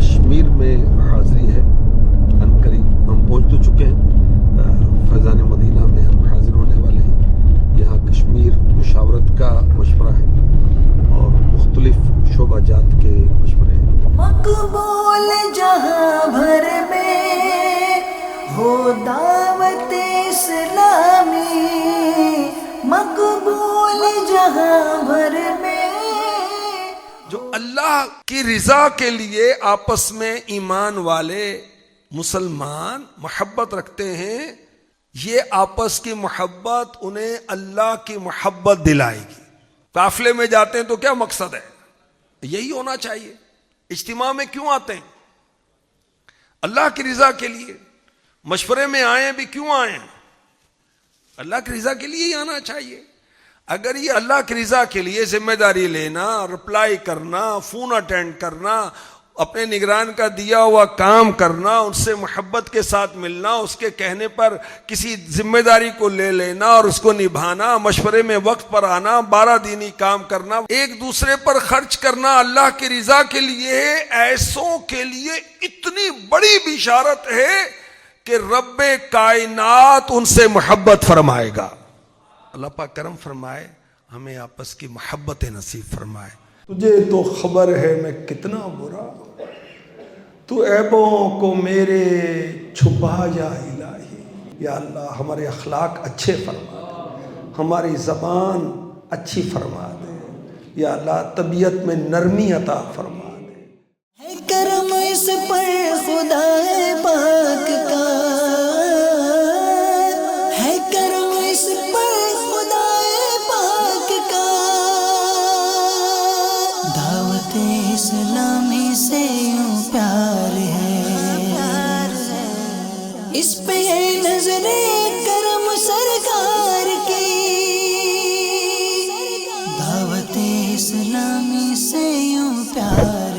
کشمیر میں حاضری ہے، عنقریب ہم پہنچ تو چکے ہیں، فیضان مدینہ میں ہم حاضر ہونے والے ہیں۔ یہاں کشمیر مشاورت کا مشورہ ہے اور مختلف شعبہ جات کے مشورے ہیں۔ مقبول جہاں بھر میں ہو دعوت اسلامی، مقبول جہاں بھر میں۔ جو اللہ کی رضا کے لیے آپس میں ایمان والے مسلمان محبت رکھتے ہیں، یہ آپس کی محبت انہیں اللہ کی محبت دلائے گی۔ قافلے میں جاتے ہیں تو کیا مقصد ہے؟ یہی ہونا چاہیے۔ اجتماع میں کیوں آتے ہیں؟ اللہ کی رضا کے لیے۔ مشورے میں آئے بھی کیوں آئے ہیں؟ اللہ کی رضا کے لیے ہی آنا چاہیے۔ اگر یہ اللہ کی رضا کے لیے ذمہ داری لینا، رپلائی کرنا، فون اٹینڈ کرنا، اپنے نگران کا دیا ہوا کام کرنا، ان سے محبت کے ساتھ ملنا، اس کے کہنے پر کسی ذمہ داری کو لے لینا اور اس کو نبھانا، مشورے میں وقت پر آنا، 12 دینی کام کرنا، ایک دوسرے پر خرچ کرنا اللہ کی رضا کے لیے، ایسوں کے لیے اتنی بڑی بشارت ہے کہ رب کائنات ان سے محبت فرمائے گا۔ اللہ پاک کرم فرمائے، ہمیں آپس کی محبت نصیب فرمائے۔ تجھے تو خبر ہے میں کتنا برا، تو عیبوں کو میرے چھپا جا الہی۔ یا اللہ ہمارے اخلاق اچھے فرما دے، ہماری زبان اچھی فرما دے، یا اللہ طبیعت میں نرمی عطا فرما دے۔ ہے کرم اس پر خدا پاک کا، ہے کرم اس پر خدا پاک کا، دعوت اسلامی سے یوں پیار ہے، اس پہ نظر کرم سرکار کی، دعوت اسلامی سے یوں پیار